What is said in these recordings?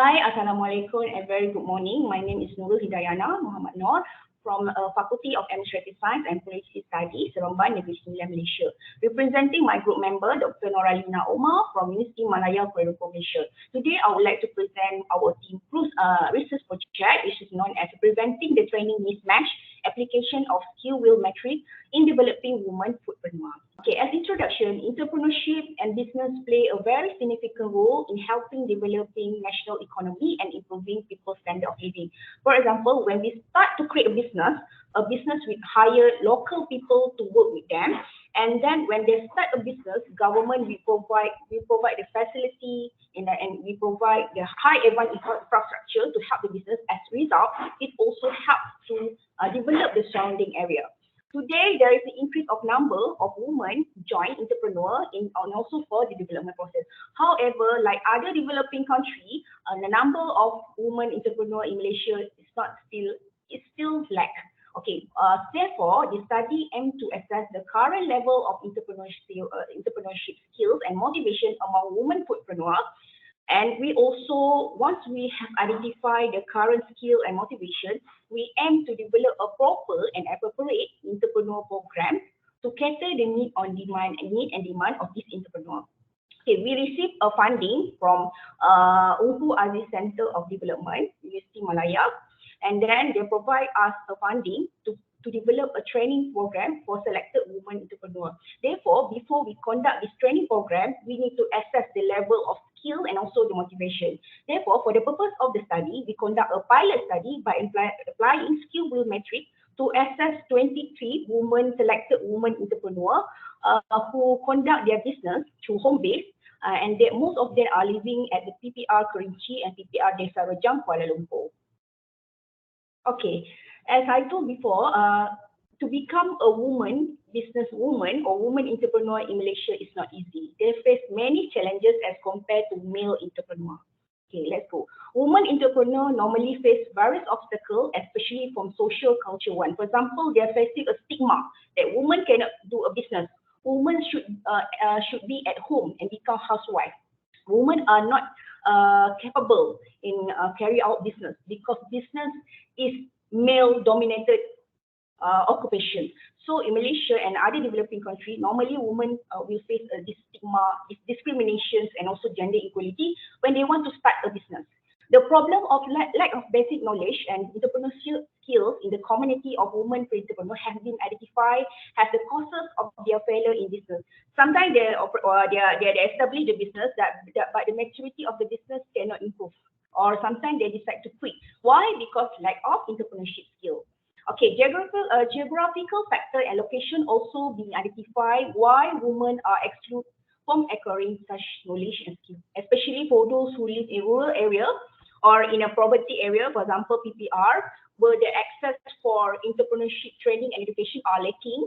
Hi, Assalamualaikum and very good morning. My name is Nurul Hidayana Muhammad Noor from Faculty of Administrative Science and Policy Studies, Seremban, Negeri, Sembilan, Malaysia. Representing my group member, Dr. Noralina Omar from Universiti Malaya, Kuala Lumpur, Malaysia. Today, I would like to present our team research project, which is known as Preventing the Training Mismatch, Application of Skill Will Metric in Developing Women Foodpreneur. Okay, as introduction, entrepreneurship and business play a very significant role in helping developing national economy and improving people's standard of living. For example, when we start to create a business with hire local people to work with them, and then when they start a business, government we provide the facility and we provide the high advanced infrastructure to help the business. As a result, it also helps to develop the surrounding area. Today, there is an increase of number of women join entrepreneur and also for the development process. However, like other developing countries, the number of women entrepreneur in Malaysia is still lack. Okay, therefore, the study aims to assess the current level of entrepreneurship skills and motivation among women foodpreneurs. And we also, once we have identified the current skill and motivation, we aim to develop a proper and appropriate entrepreneur program to cater the need and demand of this entrepreneur. Okay, we received a funding from Ungu Aziz Center of Development, Universiti Malaya, and then they provide us a funding to develop a training program for selected women entrepreneurs. Therefore, before we conduct this training program, we need to assess the level of skill and also the motivation. Therefore, for the purpose of the study, we conduct a pilot study by applying skill will metric to assess 23 selected women entrepreneurs who conduct their business through home base, and most of them are living at the PPR Kerinci and PPR Desa Rejang, Kuala Lumpur. Okay, as I told before, to become a businesswoman or woman entrepreneur in Malaysia is not easy. They face many challenges as compared to male entrepreneur. Okay, let's go. Women entrepreneur normally face various obstacles, especially from social culture one. For example, they are facing a stigma that women cannot do a business. Women should be at home and become housewife. Women are not capable in carry out business because business is male-dominated occupation. So in Malaysia and other developing countries, normally women will face this stigma, discriminations, and also gender equality when they want to start a business. The problem of lack of basic knowledge and entrepreneurship skills in the community of women entrepreneurs have been identified as the causes of their failure in business. Sometimes they establish the business, but the maturity of the business cannot improve. Or sometimes they decide to quit. Why? Because lack of entrepreneurship skill. Okay, geographical factor and location also being identified why women are excluded from acquiring such knowledge and skill, especially for those who live in rural area or in a poverty area, for example, PPR, where the access for entrepreneurship training and education are lacking.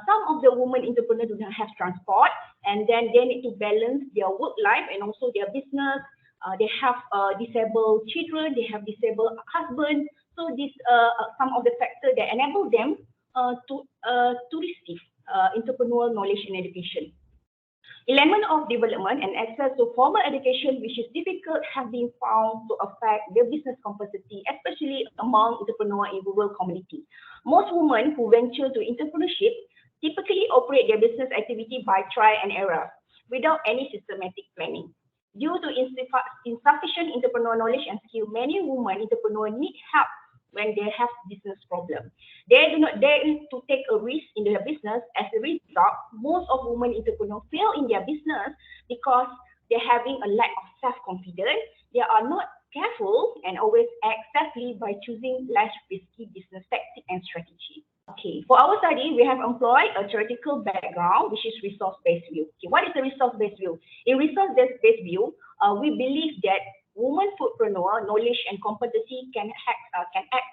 Some of the women entrepreneurs do not have transport, and then they need to balance their work life and also their business. They have disabled children, they have disabled husbands. So these some of the factors that enable them to receive entrepreneurial knowledge and education. Element of development and access to formal education, which is difficult, have been found to affect their business capacity, especially among entrepreneurs in rural communities. Most women who venture to entrepreneurship typically operate their business activity by trial and error without any systematic planning. Due to insufficient entrepreneurial knowledge and skill, many women entrepreneurs need help when they have business problem. They do not dare to take a risk in their business. As a result, most of women entrepreneurs fail in their business because they're having a lack of self-confidence. They are not careful and always act safely by choosing less risky business tactic and strategy. Okay, for our study, we have employed a theoretical background, which is resource-based view. Okay, what is a resource-based view? In resource-based view, we believe that women foodpreneur knowledge and competency can act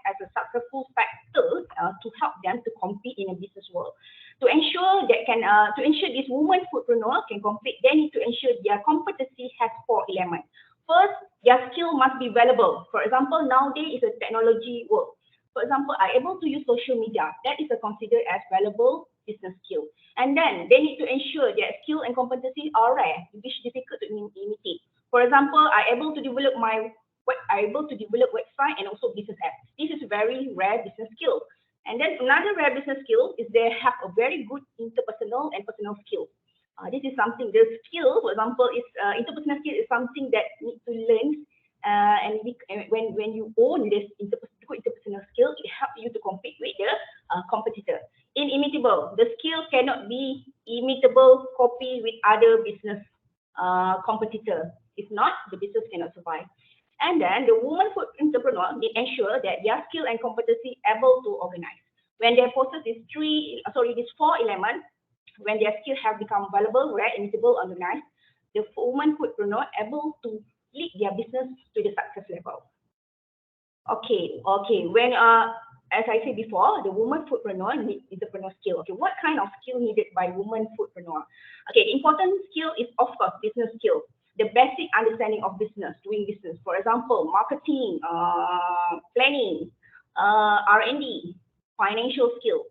as a successful factor to help them to compete in a business world. To ensure this women foodpreneur can compete, they need to ensure their competency has 4 elements. First, their skill must be valuable. For example, nowadays is a technology world. For example, are able to use social media. That is considered as valuable business skill. And then they need to ensure that skill and competency are rare, which is difficult to imitate. For example, are able to develop my are able to develop website and also business apps. This is a very rare business skill. And then another rare business skill is they have a very good interpersonal and personal skill. This is something, the skill, for example, is interpersonal skill is something that need to learn. When you own this good interpersonal skill, it helps you to compete with the competitor. Inimitable, the skill cannot be imitable copy with other business competitor. If not, the business cannot survive. And then the woman food entrepreneur need ensure that their skill and competency able to organize. When they possess these four elements, when their skill have become valuable, rare, imitable, organized, the woman foodpreneur able to lead their business to the success level. Okay. When as I said before, the woman foodpreneur needs entrepreneur skill. Okay, what kind of skill needed by woman foodpreneur? Okay, the important skill is of course business skill. The basic understanding of business, doing business. For example, marketing, planning, R&D, financial skill.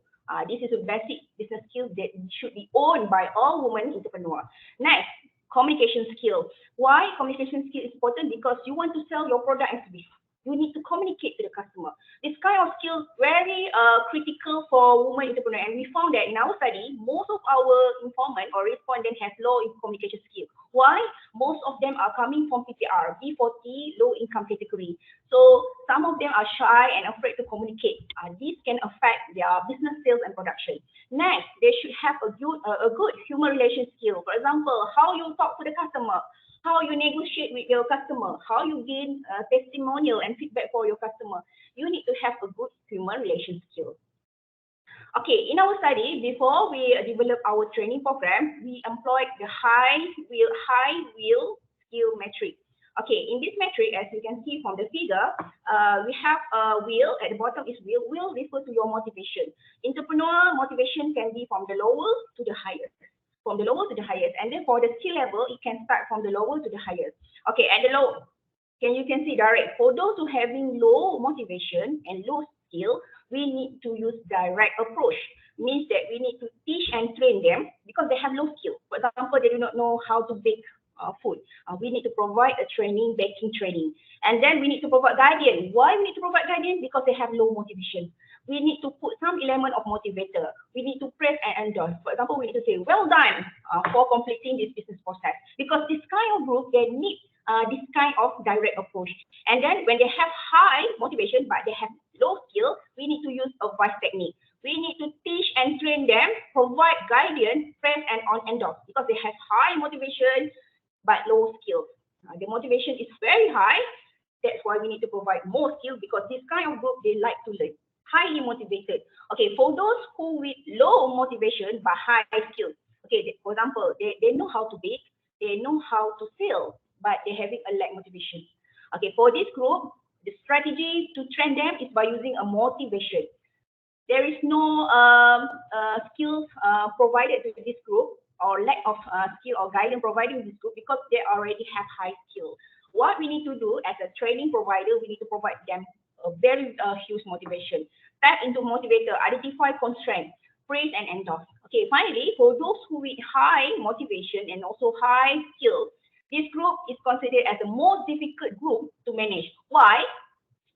This is a basic business skill that should be owned by all women entrepreneurs. Next, communication skill. Why communication skill is important? Because you want to sell your product and service. You need to communicate to the customer. This kind of skill very critical for women entrepreneur. And we found that in our study, most of our informant or respondent has low communication skill. Why? Most of them are coming from PPR, B40, low income category. So some of them are shy and afraid to communicate. This can affect their business sales and production. Next, they should have a good human relation skill. For example, how you talk to the customer, how you negotiate with your customer, how you gain testimonial and feedback for your customer. You need to have a good human relation skill. Okay, in our study, before we develop our training program, we employed the high will skill metric. Okay, in this metric, as you can see from the figure, we have a will, at the bottom is will. Will refers to your motivation. Entrepreneur motivation can be from the lower to the highest. From the lower to the highest. And then for the skill level, it can start from the lower to the highest. Okay, at the low, you can see direct. For those who having low motivation and low skill, we need to use direct approach. Means that we need to teach and train them because they have low skill. For example, they do not know how to bake food. We need to provide a training, baking training. And then we need to provide guidance. Why we need to provide guidance? Because they have low motivation. We need to put some element of motivator. We need to praise and endorse. For example, we need to say, well done for completing this business process. Because this kind of group, they need this kind of direct approach. And then when they have high motivation, but they have low skill, we need to use advice technique. We need to teach and train them, provide guidance, praise and endorse. Because they have high motivation, but low skills. The motivation is very high. That's why we need to provide more skill because this kind of group, they like to learn. Highly motivated. Okay, for those who with low motivation but high skills. Okay, for example, they know how to bake, they know how to sell, but they're having a lack motivation. Okay, for this group, the strategy to train them is by using a motivation. There is no skills provided to this group or lack of skill or guidance providing this group because they already have high skill. What we need to do as a training provider, we need to provide them a very huge motivation. Tap into motivator, identify constraints, praise and endorse. Okay, finally, for those who with high motivation and also high skills, this group is considered as the most difficult group to manage. Why?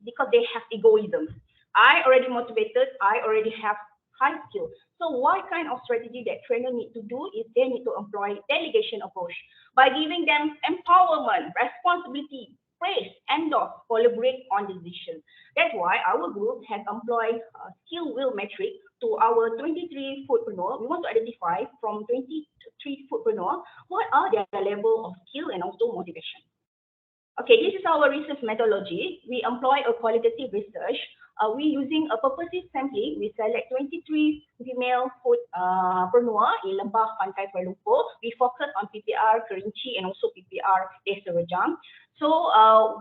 Because they have egoism. I already motivated, I already have high skills. So what kind of strategy that trainer need to do is they need to employ delegation approach by giving them empowerment, responsibility, praise, endorse, collaborate on decisions. That's why our group has employed skill will metric to our 23 foodpreneur. We want to identify from 23 foodpreneur what are their level of skill and also motivation. Okay, this is our research methodology. We employ a qualitative research. We using a purposive sampling. We select 23 female foodpreneur in Lembah, Pantai, Kuala Lumpur. We focus on PPR Kerinci and also PPR Desa Rejang. So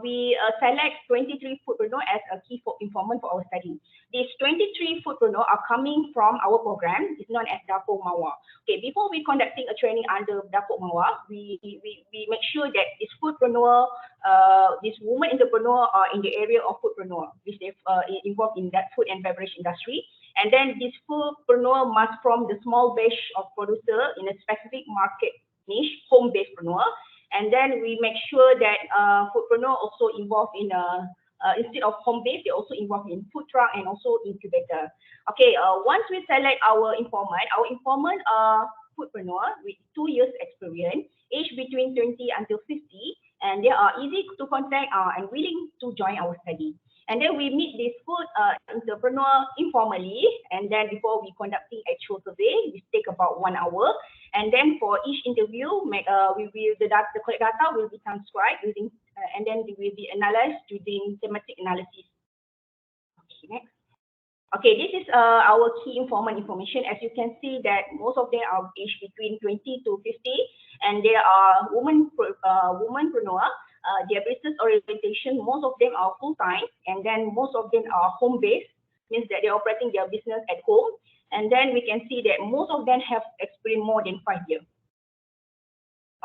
we select 23 foodpreneur as a key informant for our study. These 23 foodpreneur are coming from our program. It's known as Dapur Mawar. Okay, before we conducting a training under Dapur Mawar, we make sure that this foodpreneur, this woman entrepreneur are in the area of foodpreneur, which they involved in that food and beverage industry. And then this foodpreneur must from the small batch of producer in a specific market niche, home-based preneur. And then we make sure that Foodpreneur also involved in instead of home base, they also involved in food truck and also incubator. Okay, once we select our informant are Foodpreneur with 2 years experience, age between 20 until 50, and they are easy to contact and willing to join our study. And then we meet this food entrepreneur informally, and then before we conducting actual survey, we take about 1 hour. And then for each interview, the correct data will be transcribed using, and then it will be analyzed using thematic analysis. Okay, next. Okay, this is our key informant information. As you can see that most of them are aged between 20 to 50, and they are womanpreneur. Their business orientation, most of them are full-time, and then most of them are home-based, means that they're operating their business at home. And then we can see that most of them have experienced more than 5 years.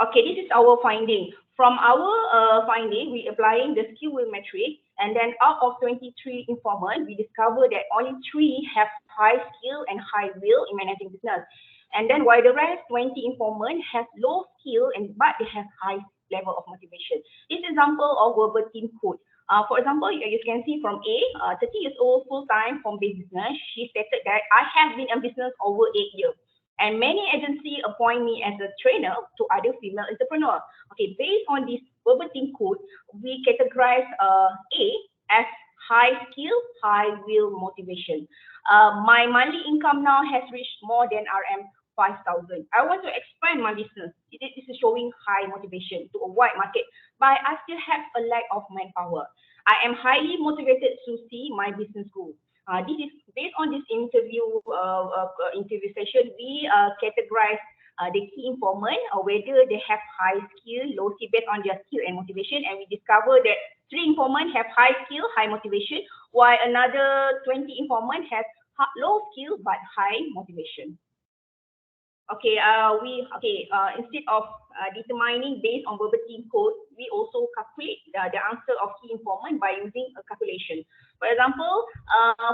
Okay, this is our finding. From our finding, we applying the skill will metric, and then out of 23 informants, we discover that only 3 have high skill and high will in managing business. And then while the rest 20 informants have low skill but they have high level of motivation. This example of verbal team code. For example, you can see from A, 30 years old, full-time, home-based business. She stated that I have been in business over 8 years. And many agencies appoint me as a trainer to other female entrepreneurs. Okay, based on this verbal team code, we categorize A as high skill, high will, motivation. My monthly income now has reached more than RM 5,000. I want to expand my business. This is showing high motivation to a wide market, but I still have a lack of manpower. I am highly motivated to see my business grow. This is based on this interview session. We categorize the key informant, whether they have high skill, low skill, based on their skill and motivation, and we discover that 3 informants have high skill, high motivation, while another 20 informants have low skill but high motivation. Okay, instead of determining based on verbal team code, we also calculate the answer of key informant by using a calculation. For example,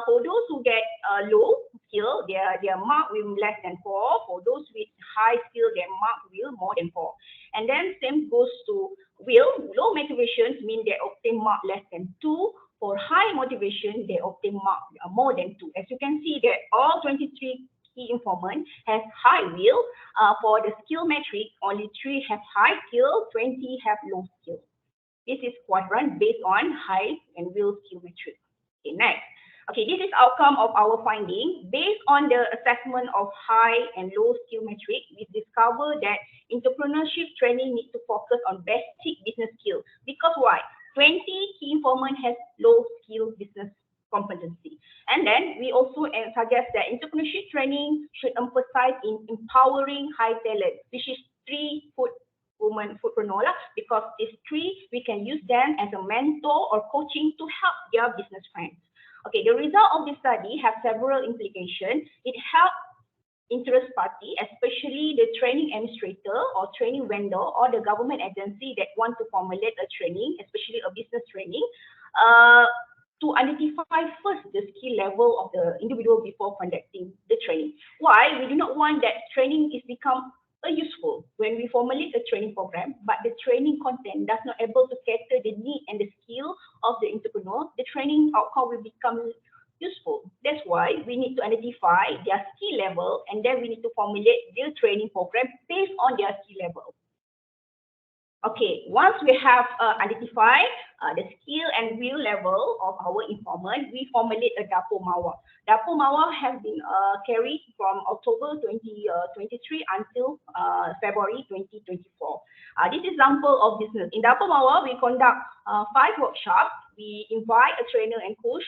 for those who get low skill, their mark will less than 4. For those with high skill, their mark will more than 4. And then same goes to will. Low motivation means they obtain mark less than 2. For high motivation, they obtain mark more than 2. As you can see that all 23 key informant has high will. For the skill metric, only 3 have high skill, 20 have low skill. This is quadrant based on high and will skill metric. Okay, next. Okay, this is outcome of our finding. Based on the assessment of high and low skill metric, we discover that entrepreneurship training needs to focus on basic business skill. Because why? 20 key informant has low skill business competency. And then we also suggest that entrepreneurship training should emphasize in empowering high talent, which is 3 foodpreneur, because these 3 we can use them as a mentor or coaching to help their business friends. Okay, the result of this study have several implications. It helps interest party, especially the training administrator or training vendor or the government agency that want to formulate a training, especially a business training, to identify first the skill level of the individual before conducting the training. Why? We do not want that training is become useful when we formulate a training program, but the training content does not able to cater the need and the skill of the entrepreneur. The training outcome will become useful. That's why we need to identify their skill level, and then we need to formulate their training program based on their skill level. Okay, once we have identified the skill and will level of our informant, we formulate a Dapur Mawar. Dapur Mawar has been carried from October 2023 until February 2024. This is example of business. In Dapur Mawar, we conduct 5 workshops. We invite a trainer and coach,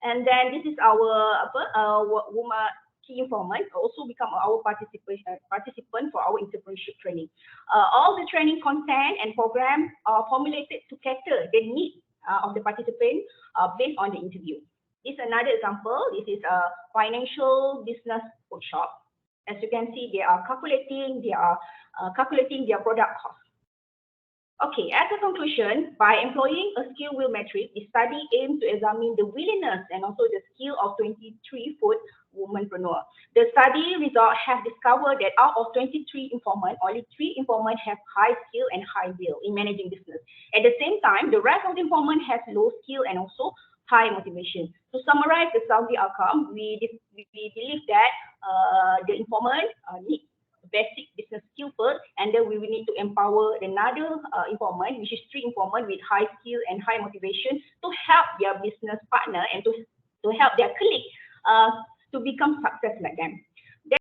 and then this is our woman key informant also become our participant for our entrepreneurship training. All the training content and program are formulated to cater the need of the participant based on the interview. This is another example. This is a financial business workshop. As you can see, they are calculating their product cost. Okay, as a conclusion, by employing a skill wheel metric, the study aims to examine the willingness and also the skill of 23 food womenpreneur. The study result have discovered that out of 23 informants, only 3 informants have high skill and high will in managing business. At the same time, the rest of the informants has low skill and also high motivation. To summarize the survey outcome, we believe that the informant need basic business skill first, and then we will need to empower another informant, which is 3 informant with high skill and high motivation to help their business partner and to help their colleague to become success like them.